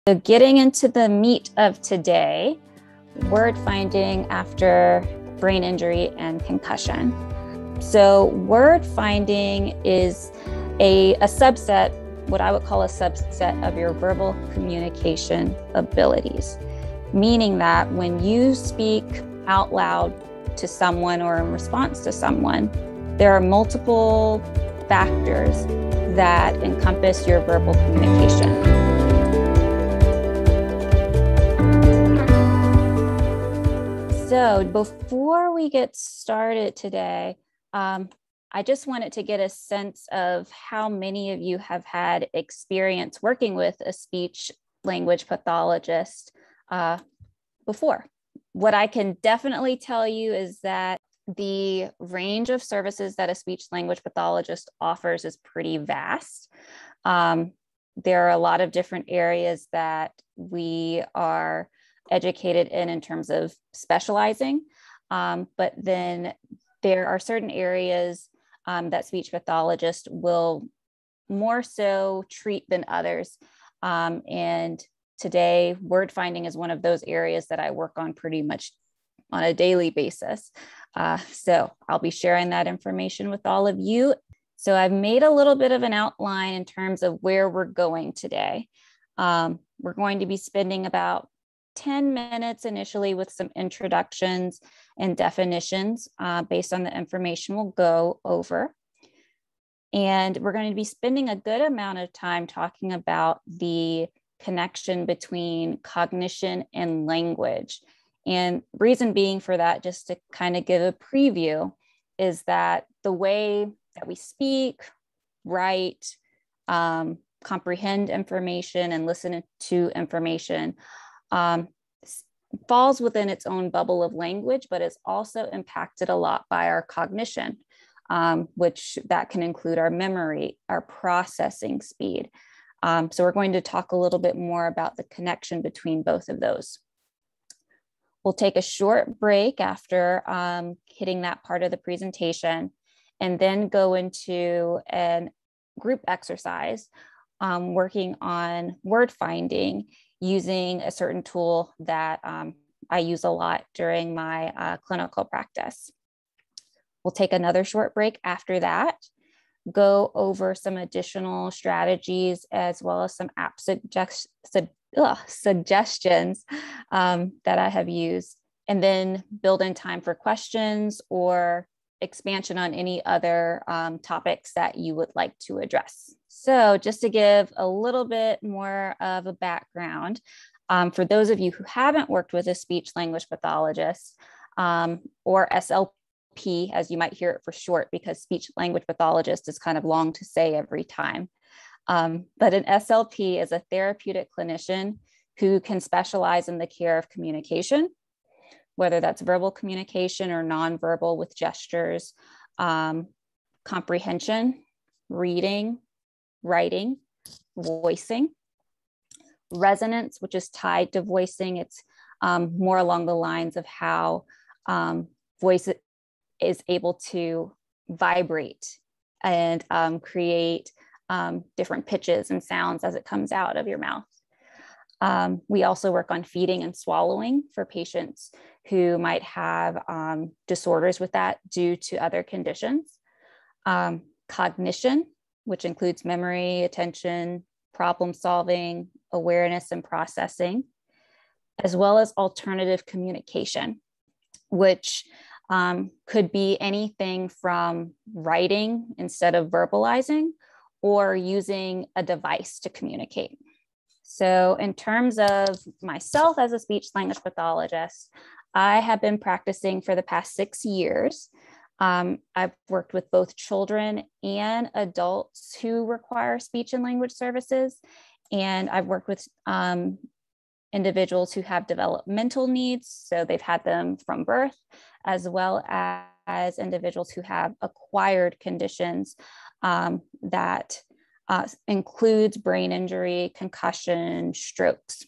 So getting into the meat of today, word finding after brain injury and concussion. So word finding is a subset, what I would call a subset of your verbal communication abilities, meaning that when you speak out loud to someone or in response to someone, there are multiple factors that encompass your verbal communication. So before we get started today, I just wanted to get a sense of how many of you have had experience working with a speech language pathologist before. What I can definitely tell you is that the range of services that a speech language pathologist offers is pretty vast. There are a lot of different areas that we are educated in terms of specializing, but then there are certain areas that speech pathologists will more so treat than others. And today, word finding is one of those areas that I work on pretty much on a daily basis. So I'll be sharing that information with all of you. So I've made a little bit of an outline in terms of where we're going today. We're going to be spending about 10 minutes initially with some introductions and definitions based on the information we'll go over. And we're going to be spending a good amount of time talking about the connection between cognition and language. And reason being for that, just to kind of give a preview, is that the way that we speak, write, comprehend information, and listen to information falls within its own bubble of language, but is also impacted a lot by our cognition, which that can include our memory, our processing speed. So we're going to talk a little bit more about the connection between both of those. We'll take a short break after hitting that part of the presentation, and then go into a group exercise working on word finding using a certain tool that I use a lot during my clinical practice. We'll take another short break after that, go over some additional strategies as well as some app suggestions that I have used, and then build in time for questions or expansion on any other topics that you would like to address. So just to give a little bit more of a background, for those of you who haven't worked with a speech language pathologist or SLP, as you might hear it for short, because speech language pathologist is kind of long to say every time. But an SLP is a therapeutic clinician who can specialize in the care of communication, whether that's verbal communication or nonverbal with gestures, comprehension, reading, writing, voicing, resonance, which is tied to voicing. It's more along the lines of how voice is able to vibrate and create different pitches and sounds as it comes out of your mouth. We also work on feeding and swallowing for patients who might have disorders with that due to other conditions. Cognition, which includes memory, attention, problem solving, awareness, and processing, as well as alternative communication, which could be anything from writing instead of verbalizing or using a device to communicate. So in terms of myself as a speech language pathologist, I have been practicing for the past 6 years. I've worked with both children and adults who require speech and language services. And I've worked with individuals who have developmental needs, so they've had them from birth, as well as individuals who have acquired conditions that includes brain injury, concussion, strokes.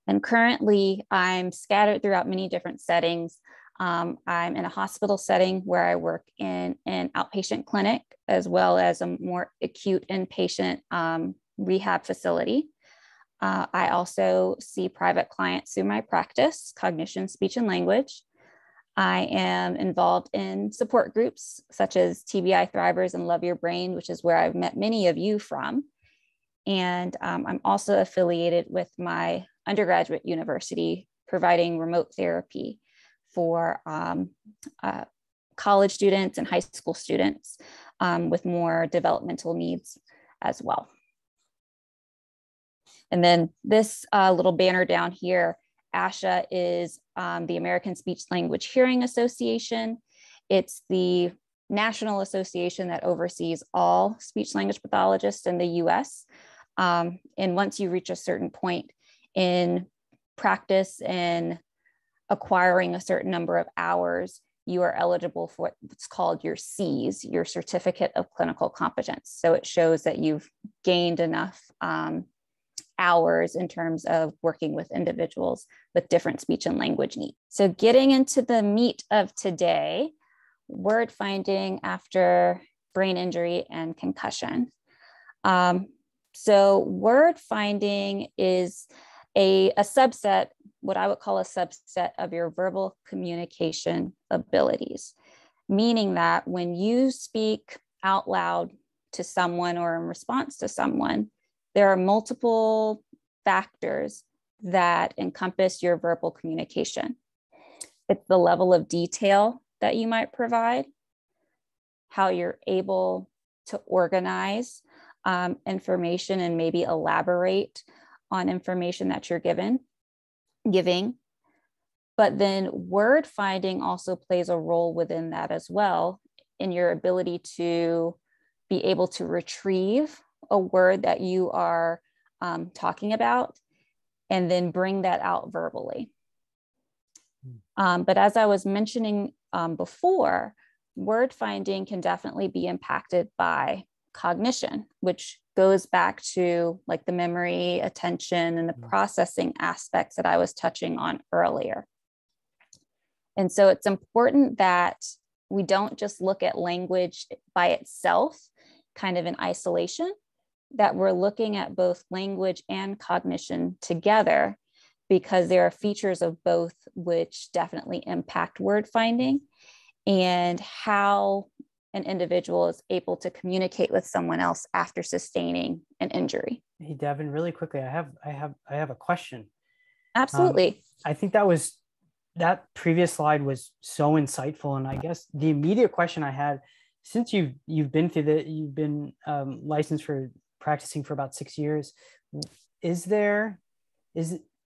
And currently, I'm scattered throughout many different settings. I'm in a hospital setting where I work in an outpatient clinic, as well as a more acute inpatient rehab facility. I also see private clients through my practice, Cognition, Speech and Language. I am involved in support groups such as TBI Thrivers and Love Your Brain, which is where I've met many of you from. And I'm also affiliated with my undergraduate university, providing remote therapy for college students and high school students with more developmental needs as well. And then this little banner down here, ASHA is the American Speech Language Hearing Association. It's the national association that oversees all speech language pathologists in the US. And once you reach a certain point in practice and acquiring a certain number of hours, you are eligible for what's called your Cs, your Certificate of Clinical Competence. So it shows that you've gained enough hours in terms of working with individuals with different speech and language needs. So getting into the meat of today, word finding after brain injury and concussion. So word finding is a subset, what I would call a subset of your verbal communication abilities, meaning that when you speak out loud to someone or in response to someone, there are multiple factors that encompass your verbal communication. It's the level of detail that you might provide, how you're able to organize information and maybe elaborate on information that you're giving. But then word finding also plays a role within that as well, in your ability to be able to retrieve a word that you are talking about and then bring that out verbally. But as I was mentioning before, word finding can definitely be impacted by cognition, which goes back to like the memory, attention, and the processing aspects that I was touching on earlier. And so it's important that we don't just look at language by itself, kind of in isolation, that we're looking at both language and cognition together, because there are features of both which definitely impact word finding and how an individual is able to communicate with someone else after sustaining an injury. Hey, Devon, really quickly, I have a question. Absolutely. I think that previous slide was so insightful, and I guess the immediate question I had, since you've been licensed for practicing for about 6 years,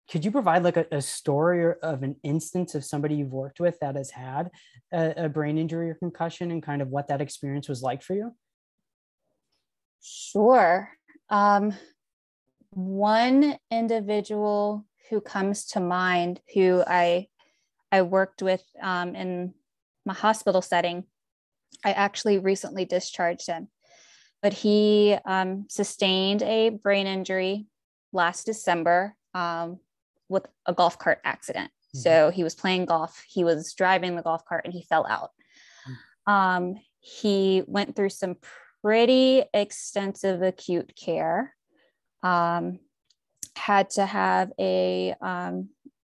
could you provide like a story of an instance of somebody you've worked with that has had a brain injury or concussion, and kind of what that experience was like for you? Sure. One individual who comes to mind who I worked with in my hospital setting, I actually recently discharged him, but he sustained a brain injury last December with a golf cart accident. Mm-hmm. So he was playing golf, he was driving the golf cart, and he fell out. Mm-hmm. He went through some pretty extensive acute care, had to have a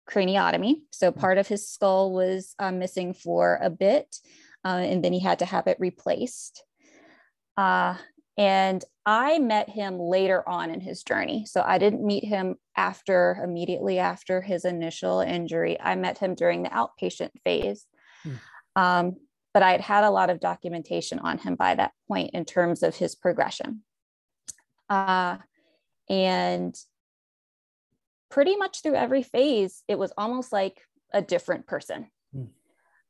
craniotomy. So part of his skull was missing for a bit, and then he had to have it replaced. And I met him later on in his journey. So I didn't meet him immediately after his initial injury. I met him during the outpatient phase. But I had a lot of documentation on him by that point in terms of his progression. And pretty much through every phase, it was almost like a different person.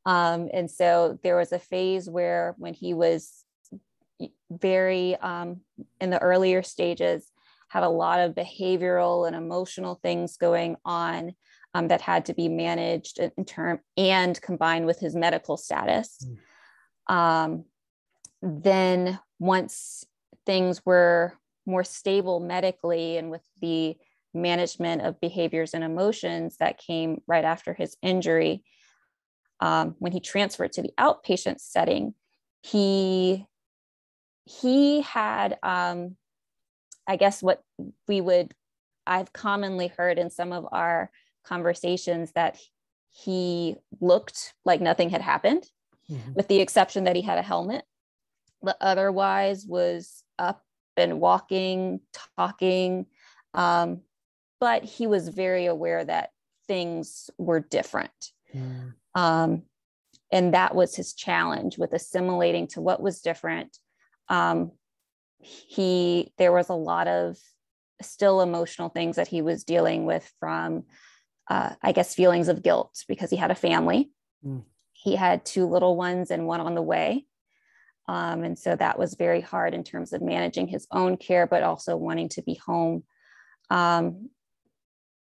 And so there was a phase where when he was very in the earlier stages, had a lot of behavioral and emotional things going on that had to be managed and combined with his medical status. Then once things were more stable medically and with the management of behaviors and emotions that came right after his injury, when he transferred to the outpatient setting, he had, I guess what we would I've commonly heard in some of our conversations that he looked like nothing had happened, with the exception that he had a helmet, but otherwise was up and walking, talking. But he was very aware that things were different. And that was his challenge with assimilating to what was different. There was a lot of still emotional things that he was dealing with from, I guess, feelings of guilt because he had a family. He had 2 little ones and 1 on the way. And so that was very hard in terms of managing his own care, but also wanting to be home.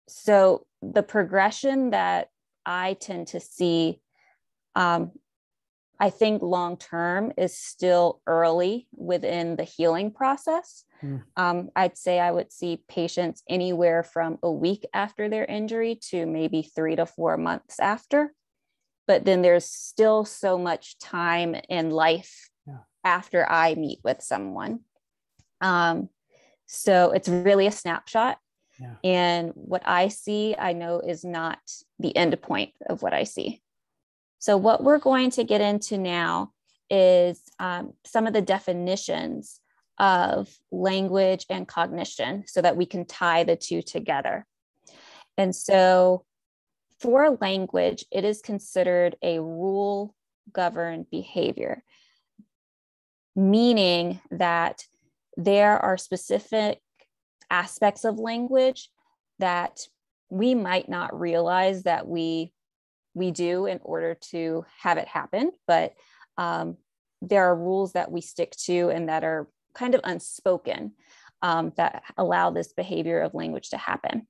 So the progression that I tend to see, I think long-term is still early within the healing process. I'd say I would see patients anywhere from a week after their injury to maybe 3 to 4 months after. But then there's still so much time in life after I meet with someone. So it's really a snapshot. And what I see, I know is not the end point of what I see. So what we're going to get into now is some of the definitions of language and cognition so that we can tie the two together. And so for language, it is considered a rule-governed behavior, meaning that there are specific aspects of language that we might not realize that we do in order to have it happen, but there are rules that we stick to and that are kind of unspoken that allow this behavior of language to happen.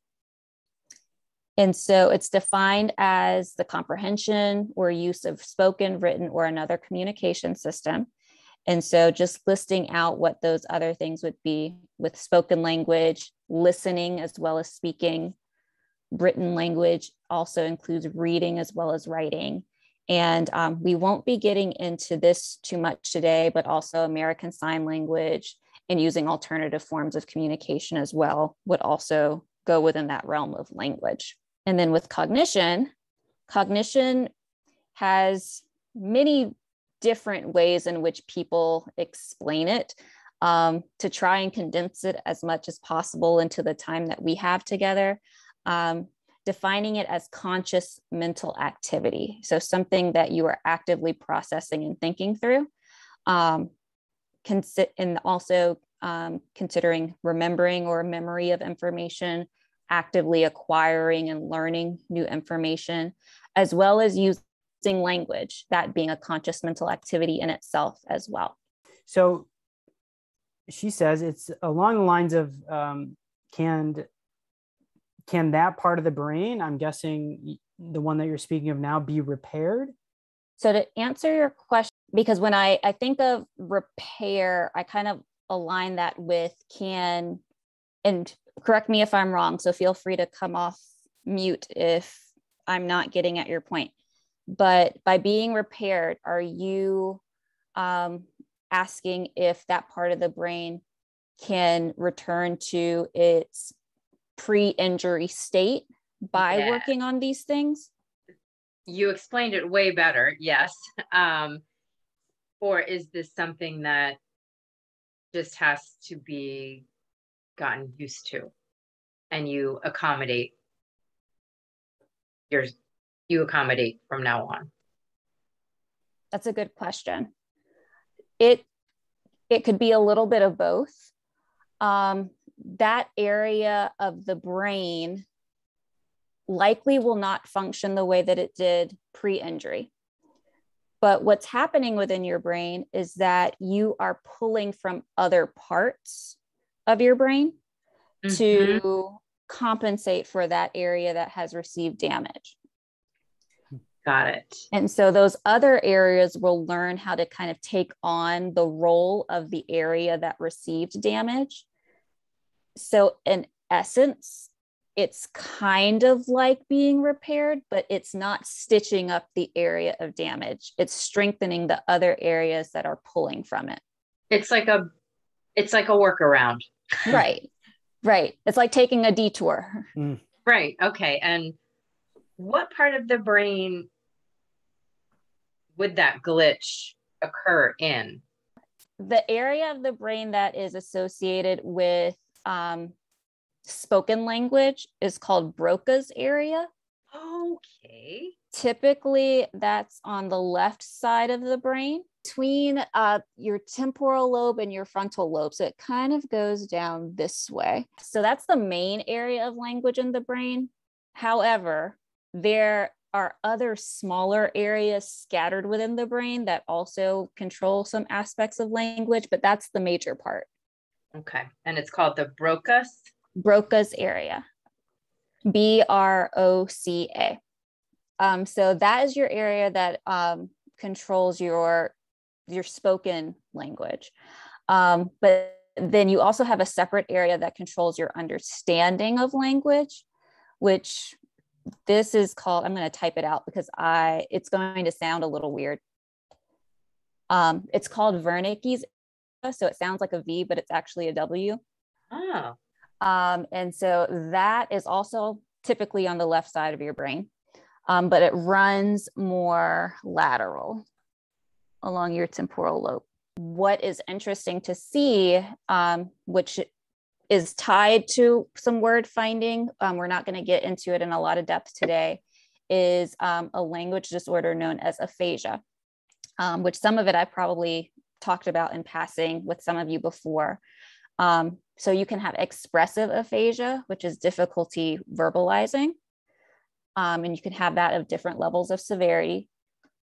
And so it's defined as the comprehension or use of spoken, written, or another communication system. And so just listing out what those other things would be with spoken language, listening as well as speaking. Written language also includes reading as well as writing. And we won't be getting into this too much today, but also American Sign Language and using alternative forms of communication as well would also go within that realm of language. And then with cognition has many different ways in which people explain it, to try and condense it as much as possible into the time that we have together, defining it as conscious mental activity. So something that you are actively processing and thinking through, and also considering remembering or memory of information, actively acquiring and learning new information, as well as using language, that being a conscious mental activity in itself as well. So she says it's along the lines of can that part of the brain, I'm guessing the one that you're speaking of now, be repaired? So to answer your question, because when I think of repair, I kind of align that with can, and correct me if I'm wrong, so feel free to come off mute if I'm not getting at your point. But by being repaired, are you asking if that part of the brain can return to its pre-injury state by working on these things? You explained it way better, yes. Or is this something that just has to be gotten used to and you accommodate from now on? That's a good question. It could be a little bit of both. That area of the brain likely will not function the way that it did pre-injury. But what's happening within your brain is that you are pulling from other parts of your brain to compensate for that area that has received damage. Got it. And so those other areas will learn how to kind of take on the role of the area that received damage. So in essence, it's kind of like being repaired, but it's not stitching up the area of damage. It's strengthening the other areas that are pulling from it. It's like a workaround. Right. Right. It's like taking a detour. Right. Okay. And what part of the brain would that glitch occur in? The area of the brain that is associated with spoken language is called Broca's area. Okay. Typically, that's on the left side of the brain between your temporal lobe and your frontal lobe. So it kind of goes down this way. So that's the main area of language in the brain. However, there are other smaller areas scattered within the brain that also control some aspects of language, but that's the major part. Okay. And it's called the Broca's area. Broca. So that is your area that controls your spoken language. But then you also have a separate area that controls your understanding of language, which this is called, I'm going to type it out because it's going to sound a little weird. It's called Wernicke's. So it sounds like a V, but it's actually a W. Oh. And so that is also typically on the left side of your brain, but it runs more lateral along your temporal lobe. What is interesting to see, which is tied to some word finding, we're not going to get into it in a lot of depth today, is a language disorder known as aphasia, which some of it I probably talked about in passing with some of you before. So you can have expressive aphasia, which is difficulty verbalizing, and you can have that of different levels of severity,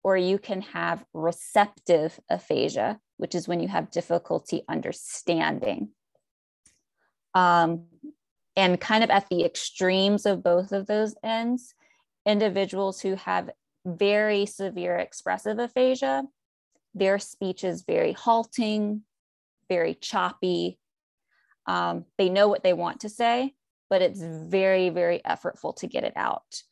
or you can have receptive aphasia, which is when you have difficulty understanding. And kind of at the extremes of both of those ends, individuals who have very severe expressive aphasia, their speech is very halting, very choppy. They know what they want to say, but it's very, very effortful to get it out.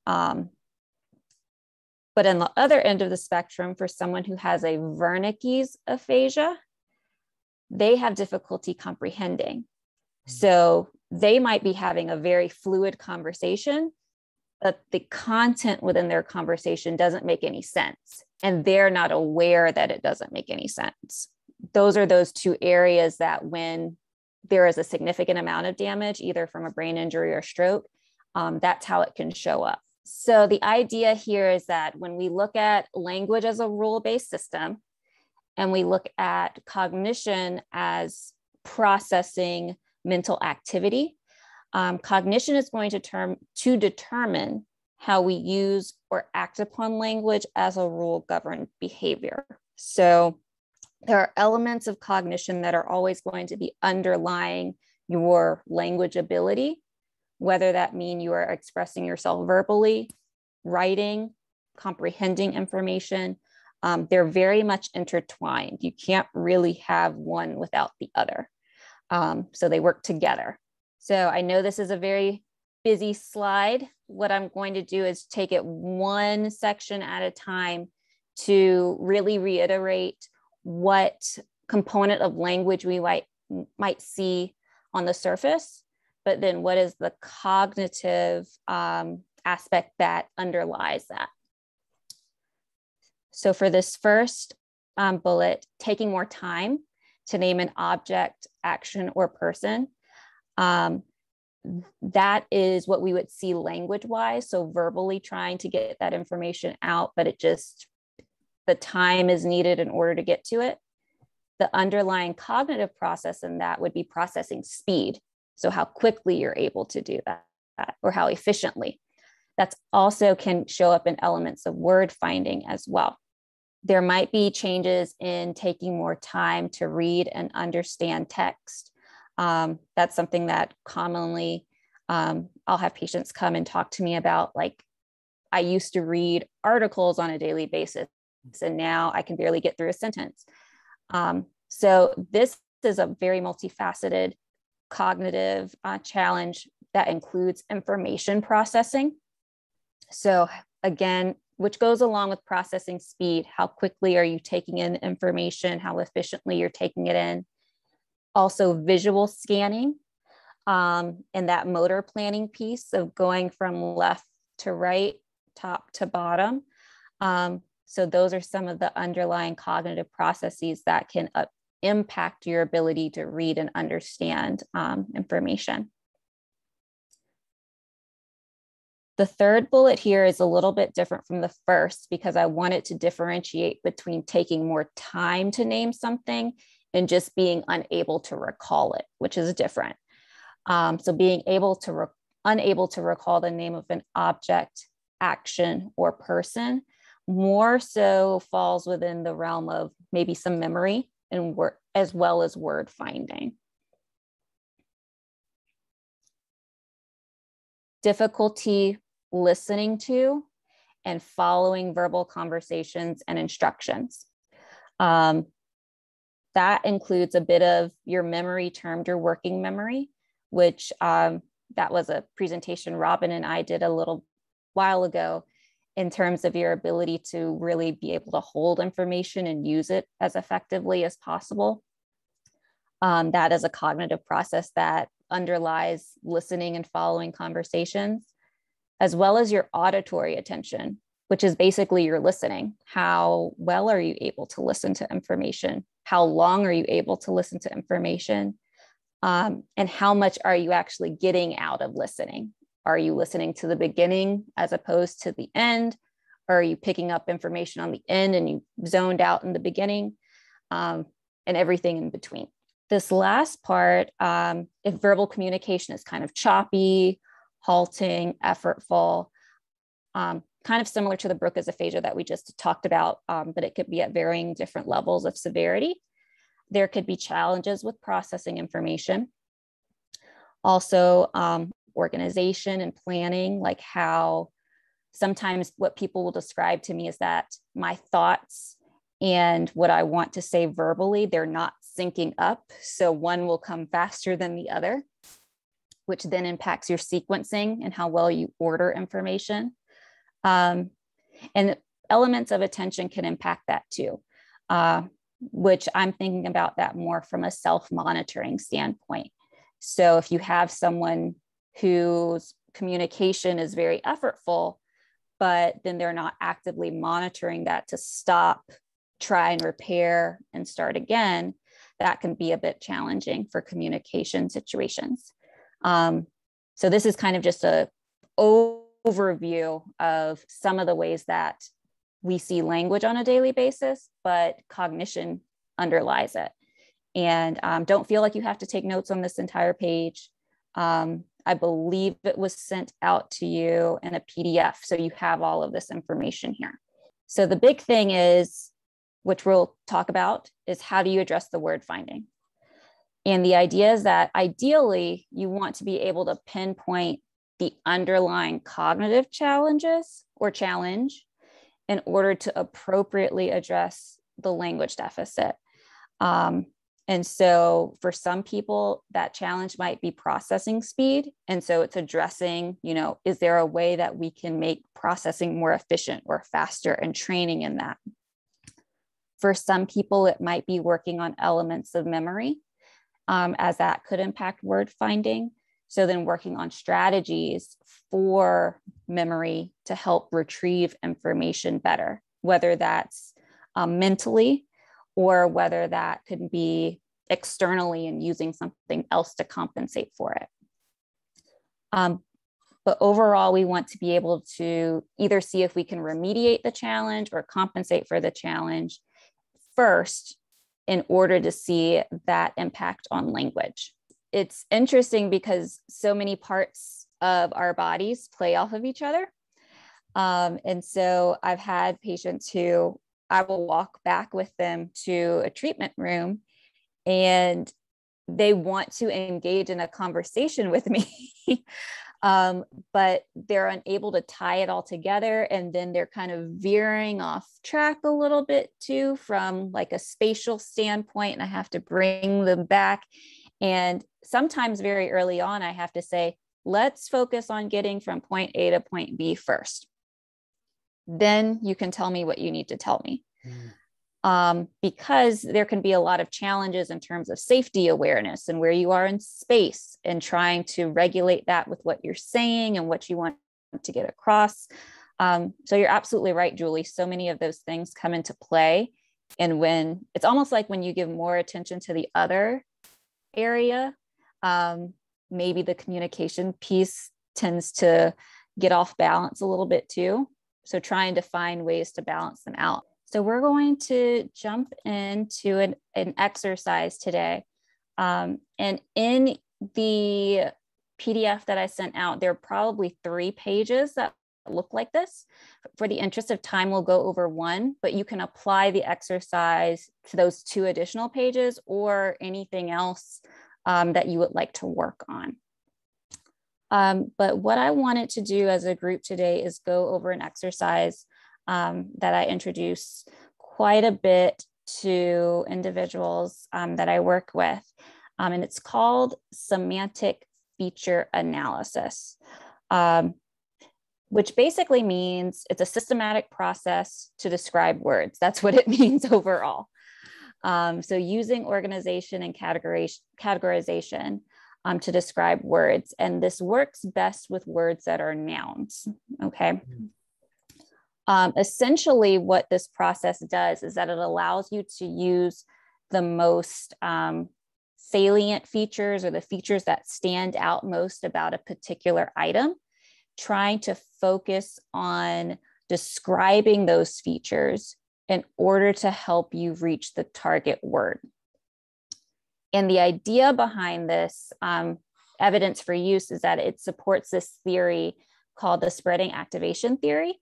But on the other end of the spectrum, for someone who has a Wernicke's aphasia, they have difficulty comprehending. So they might be having a very fluid conversation, but the content within their conversation doesn't make any sense. And they're not aware that it doesn't make any sense. Those are those two areas that when there is a significant amount of damage, either from a brain injury or stroke, that's how it can show up. So the idea here is that when we look at language as a rule-based system, and we look at cognition as processing mental activity, cognition is going to determine how we use or act upon language as a rule-governed behavior. So there are elements of cognition that are always going to be underlying your language ability, whether that mean you are expressing yourself verbally, writing, comprehending information. They're very much intertwined. You can't really have one without the other. So they work together. So I know this is a very busy slide. What I'm going to do is take it one section at a time to really reiterate what component of language we might see on the surface, but then what is the cognitive aspect that underlies that. So for this first bullet, taking more time to name an object, action, or person, that is what we would see language-wise. So verbally trying to get that information out, but the time is needed in order to get to it. The underlying cognitive process in that would be processing speed. So how quickly you're able to do that, or how efficiently. That's also can show up in elements of word finding as well. There might be changes in taking more time to read and understand text. That's something that commonly I'll have patients come and talk to me about, like, I used to read articles on a daily basis, and now I can barely get through a sentence. So this is a very multifaceted cognitive challenge that includes information processing. So again, which goes along with processing speed. How quickly are you taking in information? How efficiently you're taking it in? Also visual scanning. and that motor planning piece of going from left to right, top to bottom. So those are some of the underlying cognitive processes that can impact your ability to read and understand information. The third bullet here is a little bit different from the first because I wanted to differentiate between taking more time to name something and just being unable to recall it, which is different. So being unable to recall the name of an object, action, or person more so falls within the realm of maybe some memory and as well as word finding. Difficulty listening to and following verbal conversations and instructions. That includes a bit of your memory termed your working memory, which that was a presentation Robin and I did a little while ago in terms of your ability to really be able to hold information and use it as effectively as possible. That is a cognitive process that underlies listening and following conversations, as well as your auditory attention, which is basically your listening. How well are you able to listen to information? How long are you able to listen to information? And how much are you actually getting out of listening? Are you listening to the beginning as opposed to the end? Or are you picking up information on the end and you zoned out in the beginning, and everything in between? This last part, if verbal communication is kind of choppy, halting, effortful, kind of similar to the Broca's aphasia that we just talked about, but it could be at varying different levels of severity. There could be challenges with processing information. Also, organization and planning, like how sometimes what people will describe to me is that my thoughts and what I want to say verbally, they're not syncing up. So one will come faster than the other, which then impacts your sequencing and how well you order information. And elements of attention can impact that too, which I'm thinking about that more from a self-monitoring standpoint. So if you have someone whose communication is very effortful, but then they're not actively monitoring that to stop, try and repair and start again, that can be a bit challenging for communication situations. So this is kind of just an overview of some of the ways that we see language on a daily basis, but cognition underlies it. And don't feel like you have to take notes on this entire page. I believe it was sent out to you in a PDF. So you have all of this information here. So the big thing is, which we'll talk about, is how do you address the word finding? And the idea is that ideally you want to be able to pinpoint the underlying cognitive challenges or challenge in order to appropriately address the language deficit. And so for some people, that challenge might be processing speed. And so it's addressing, is there a way that we can make processing more efficient or faster, and training in that? For some people, it might be working on elements of memory, as that could impact word finding. So then working on strategies for memory to help retrieve information better, whether that's mentally, or whether that could be externally and using something else to compensate for it. But overall, we want to be able to either see if we can remediate the challenge or compensate for the challenge first in order to see that impact on language. It's interesting because so many parts of our bodies play off of each other. And so I've had patients who I will walk back with them to a treatment room and they want to engage in a conversation with me, but they're unable to tie it all together. And then they're kind of veering off track a little bit too, from like a spatial standpoint, and I have to bring them back. And sometimes very early on, I have to say, let's focus on getting from point A to point B first. Then you can tell me what you need to tell me. because there can be a lot of challenges in terms of safety awareness and where you are in space and trying to regulate that with what you're saying and what you want to get across. So you're absolutely right, Julie. So many of those things come into play. And when it's almost like when you give more attention to the other area, maybe the communication piece tends to get off balance a little bit too. So trying to find ways to balance them out. So we're going to jump into an exercise today. And in the PDF that I sent out, there are probably 3 pages that look like this. For the interest of time, we'll go over one, but you can apply the exercise to those 2 additional pages or anything else that you would like to work on. But what I wanted to do as a group today is go over an exercise that I introduce quite a bit to individuals that I work with. And it's called semantic feature analysis, which basically means it's a systematic process to describe words. That's what it means overall. So using organization and categorization to describe words. And this works best with words that are nouns, okay? Essentially what this process does is that it allows you to use the most salient features or the features that stand out most about a particular item, trying to focus on describing those features in order to help you reach the target word. And the idea behind this evidence for use is that it supports this theory called the spreading activation theory.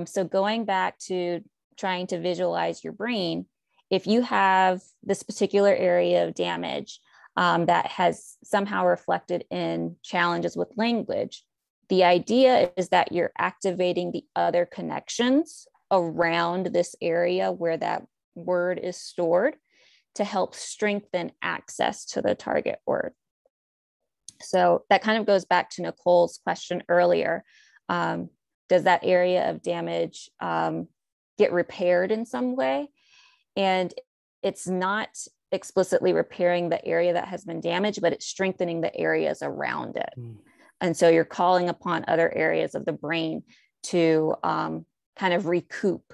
So going back to trying to visualize your brain, if you have this particular area of damage that has somehow reflected in challenges with language, the idea is that you're activating the other connections around this area where that word is stored to help strengthen access to the target word. So that kind of goes back to Nicole's question earlier. Does that area of damage get repaired in some way? And it's not explicitly repairing the area that has been damaged, but it's strengthening the areas around it. And so you're calling upon other areas of the brain to kind of recoup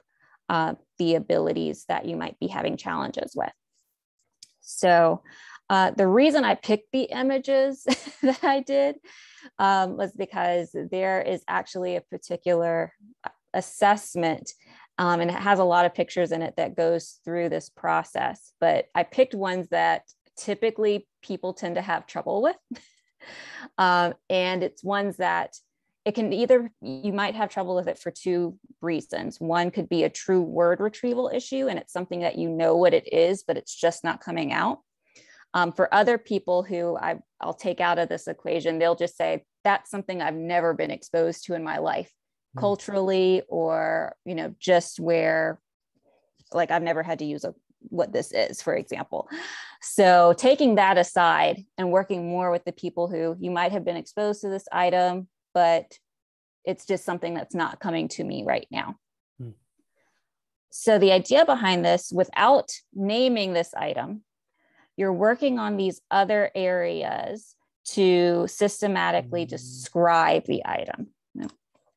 the abilities that you might be having challenges with. So the reason I picked the images that I did was because there is actually a particular assessment and it has a lot of pictures in it that goes through this process, but I picked ones that typically people tend to have trouble with. And it's ones that it can either, you might have trouble with it for 2 reasons. One could be a true word retrieval issue, and it's something that you know what it is, but it's just not coming out. For other people who I'll take out of this equation, they'll just say, that's something I've never been exposed to in my life, culturally, or, you know, just where, like, I've never had to use what this is, for example. So taking that aside and working more with the people who you might have been exposed to this item, but it's just something that's not coming to me right now. So the idea behind this, without naming this item, you're working on these other areas to systematically describe the item,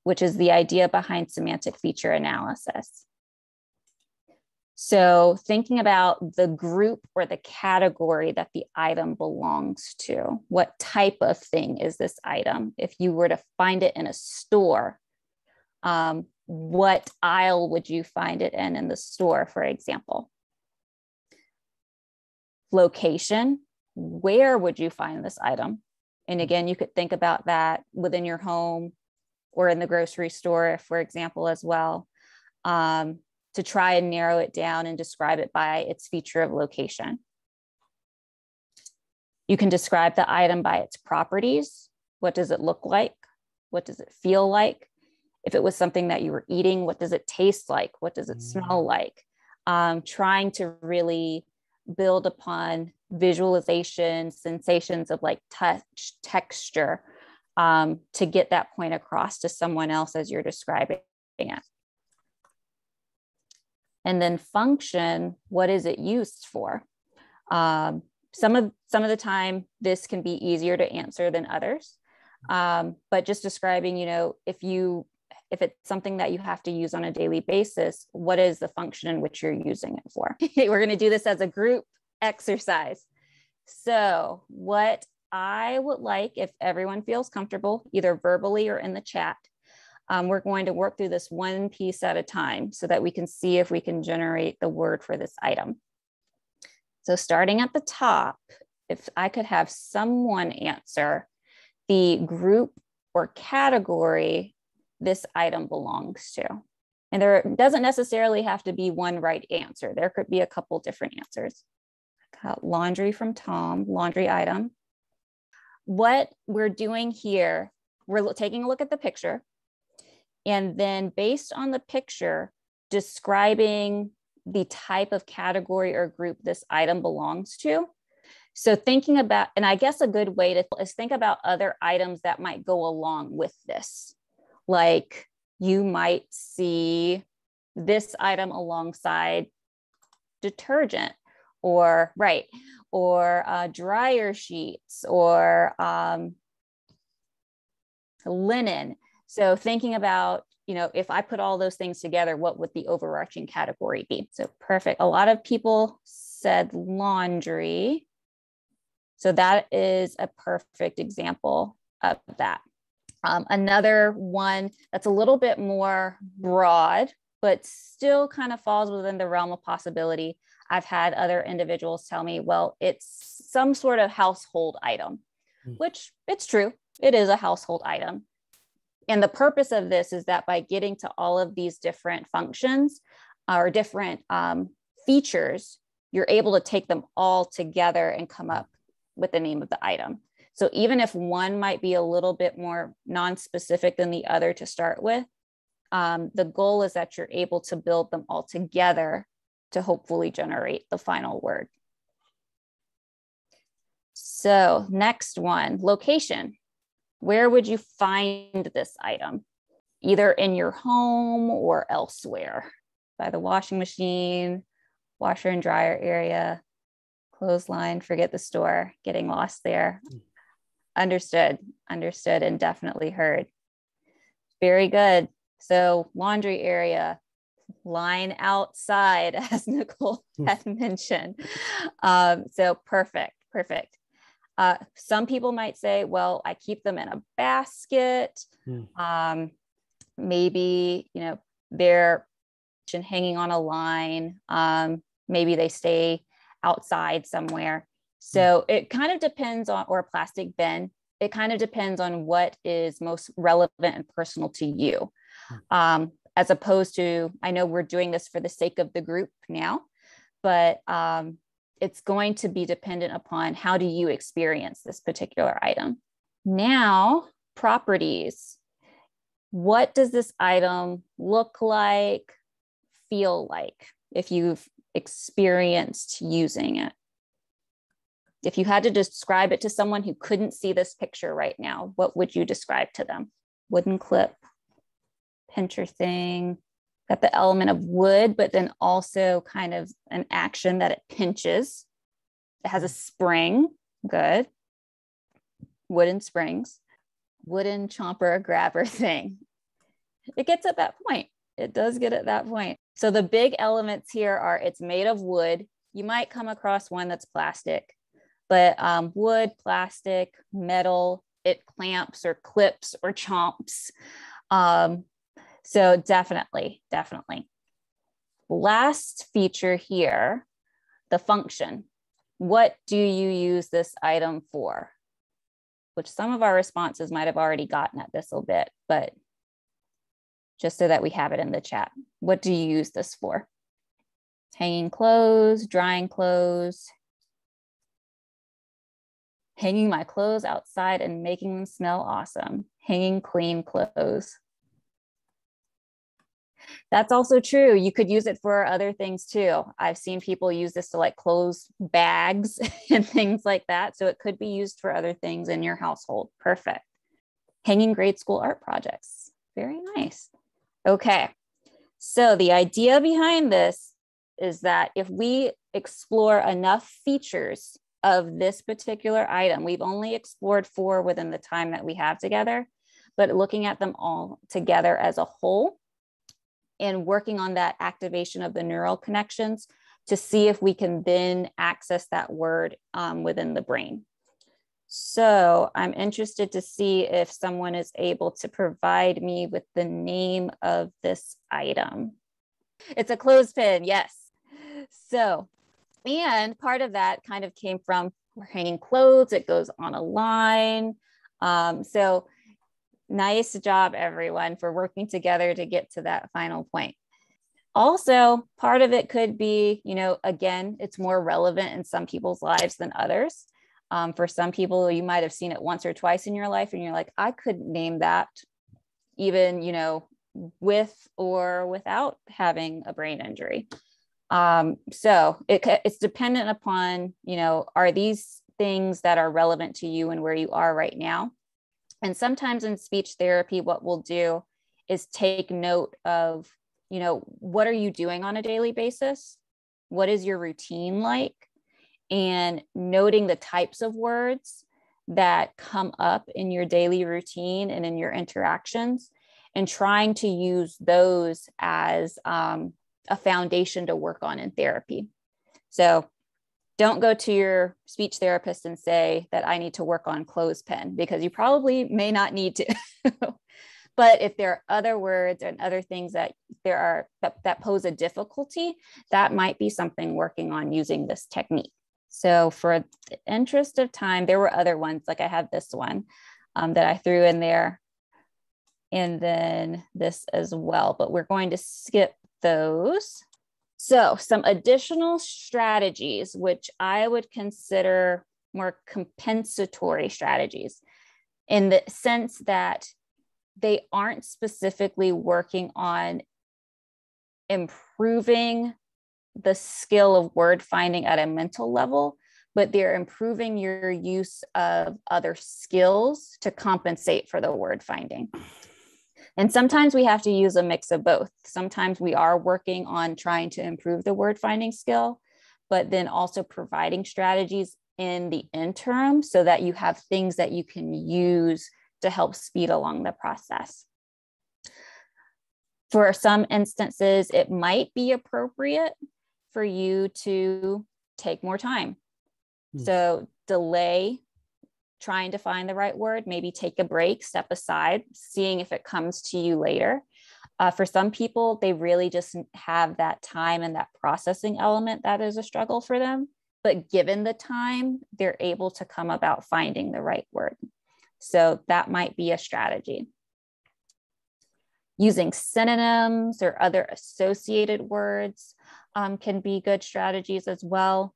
which is the idea behind semantic feature analysis. So thinking about the group or the category that the item belongs to, what type of thing is this item? If you were to find it in a store, what aisle would you find it in the store, for example? Location, where would you find this item? And again, you could think about that within your home or in the grocery store, for example, as well. To try and narrow it down and describe it by its feature of location. You can describe the item by its properties. What does it look like? What does it feel like? If it was something that you were eating, what does it taste like? What does it smell like? Trying to really build upon visualization, sensations of like touch, texture, to get that point across to someone else as you're describing it. And then function, what is it used for? Some of the time, this can be easier to answer than others. But just describing, if it's something that you have to use on a daily basis, what is the function in which you're using it for? We're going to do this as a group exercise. So what I would like, if everyone feels comfortable, either verbally or in the chat, we're going to work through this one piece at a time so that we can see if we can generate the word for this item. So starting at the top, if I could have someone answer the group or category this item belongs to. And there doesn't necessarily have to be one right answer. There could be a couple different answers. Got laundry from Tom, laundry item. What we're doing here, we're taking a look at the picture, and then based on the picture, describing the type of category or group this item belongs to. So thinking about, and I guess a good way to is think about other items that might go along with this. Like you might see this item alongside detergent or dryer sheets or linen. So thinking about, if I put all those things together, what would the overarching category be? So perfect. A lot of people said laundry. So that is a perfect example of that. Another one that's a little bit more broad, but still kind of falls within the realm of possibility. I've had other individuals tell me, well, it's some sort of household item, which it's true. It is a household item. And the purpose of this is that by getting to all of these different functions or different features, you're able to take them all together and come up with the name of the item. So even if one might be a little bit more non-specific than the other to start with, the goal is that you're able to build them all together to hopefully generate the final word. So next one, location. Where would you find this item? Either in your home or elsewhere. By the washing machine, washer and dryer area, clothesline, forget the store, getting lost there. Understood, and definitely heard. Very good. So laundry area, line outside, as Nicole had mentioned. So perfect. Some people might say, well, I keep them in a basket. Maybe, they're hanging on a line. Maybe they stay outside somewhere. So it kind of depends on, or a plastic bin. It kind of depends on what is most relevant and personal to you. As opposed to, I know we're doing this for the sake of the group now, but it's going to be dependent upon how do you experience this particular item. Now, properties. What does this item look like, feel like, if you've experienced using it? If you had to describe it to someone who couldn't see this picture right now, what would you describe to them? Wooden clip, pincher thing, got the element of wood, but then also kind of an action that it pinches. It has a spring, good. Wooden springs, wooden chomper grabber thing. It gets at that point. It does get at that point. So the big elements here are it's made of wood. You might come across one that's plastic, but wood, plastic, metal, it clamps or clips or chomps. So definitely. Last feature here, the function. What do you use this item for? Which some of our responses might have already gotten at this a bit, but just so that we have it in the chat. What do you use this for? Hanging clothes, drying clothes, hanging my clothes outside and making them smell awesome, hanging clean clothes. That's also true. You could use it for other things too. I've seen people use this to like close bags and things like that. So it could be used for other things in your household. Perfect. Hanging grade school art projects. Very nice. Okay. So the idea behind this is that if we explore enough features of this particular item, we've only explored 4 within the time that we have together, but looking at them all together as a whole and working on that activation of the neural connections to see if we can then access that word within the brain. So I'm interested to see if someone is able to provide me with the name of this item. It's a clothespin, yes. So, and part of that kind of came from we're hanging clothes, it goes on a line. So nice job, everyone, for working together to get to that final point. Also, part of it could be, you know, again, it's more relevant in some people's lives than others. For some people, you might have seen it once or twice in your life and you're like, I couldn't name that even, you know, with or without having a brain injury. So it's dependent upon, you know, are these things that are relevant to you and where you are right now? And sometimes in speech therapy, what we'll do is take note of, you know, what are you doing on a daily basis? What is your routine like? And noting the types of words that come up in your daily routine and in your interactions, and trying to use those as a foundation to work on in therapy. So don't go to your speech therapist and say that I need to work on clothespin, because you probably may not need to. But if there are other words and other things that that pose a difficulty, that might be something working on using this technique. So for the interest of time, there were other ones, like I have this one that I threw in there, and then this as well, but we're going to skip those. So some additional strategies, which I would consider more compensatory strategies, in the sense that they aren't specifically working on improving the skill of word finding at a mental level, but they're improving your use of other skills to compensate for the word finding. And sometimes we have to use a mix of both. Sometimes we are working on trying to improve the word finding skill, but then also providing strategies in the interim so that you have things that you can use to help speed along the process. For some instances, it might be appropriate for you to take more time. So delay trying to find the right word, maybe take a break, step aside, seeing if it comes to you later. For some people, they really just have that time and that processing element that is a struggle for them. But given the time, they're able to come about finding the right word. So that might be a strategy. Using synonyms or other associated words can be good strategies as well,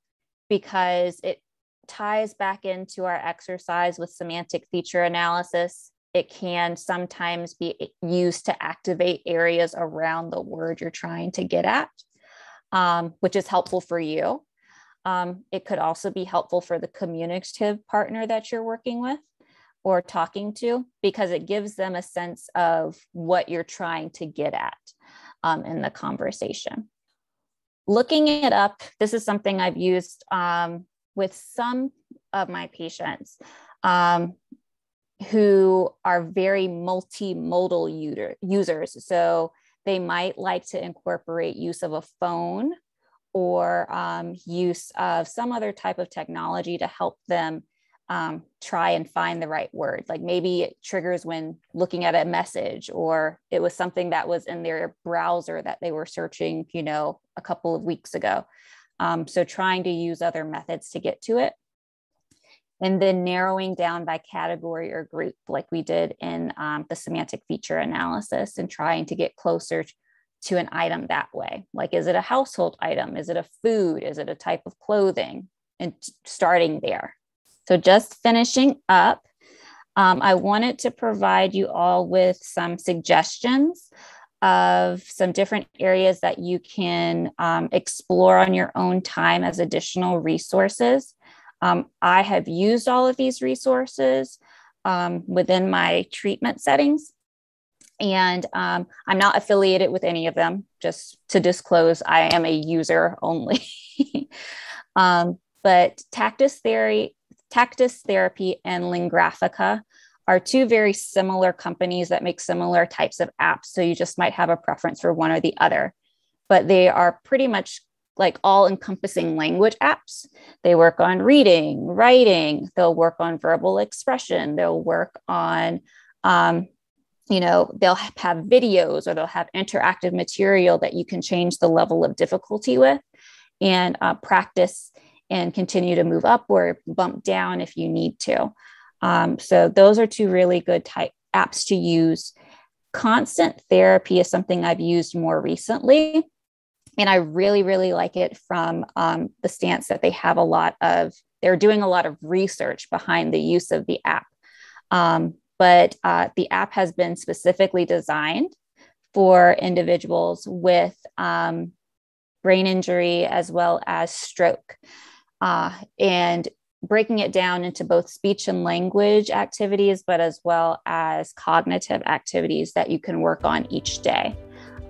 because it ties back into our exercise with semantic feature analysis. It can sometimes be used to activate areas around the word you're trying to get at, which is helpful for you. It could also be helpful for the communicative partner that you're working with or talking to, because it gives them a sense of what you're trying to get at in the conversation. Looking it up, this is something I've used with some of my patients who are very multimodal users. So they might like to incorporate use of a phone or use of some other type of technology to help them try and find the right word. Like maybe it triggers when looking at a message, or it was something that was in their browser that they were searching, you know, a couple of weeks ago. So trying to use other methods to get to it. And then narrowing down by category or group, like we did in the semantic feature analysis, and trying to get closer to an item that way. Like, is it a household item? Is it a food? Is it a type of clothing? And starting there. So just finishing up, I wanted to provide you all with some suggestions of some different areas that you can explore on your own time as additional resources. I have used all of these resources within my treatment settings. And I'm not affiliated with any of them, just to disclose, I am a user only. But Tactus Therapy and Lingraphica are two very similar companies that make similar types of apps. So you just might have a preference for one or the other, but they are pretty much like all encompassing language apps. They work on reading, writing, they'll work on verbal expression, they'll work on, they'll have videos, or they'll have interactive material that you can change the level of difficulty with and practice and continue to move up or bump down if you need to. So those are two really good type apps to use. Constant Therapy is something I've used more recently, and I really, really like it from the stance that they're doing a lot of research behind the use of the app. But the app has been specifically designed for individuals with brain injury as well as stroke, and breaking it down into both speech and language activities, but as well as cognitive activities that you can work on each day.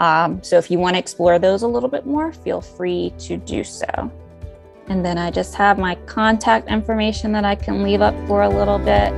So if you want to explore those a little bit more, feel free to do so. And then I just have my contact information that I can leave up for a little bit.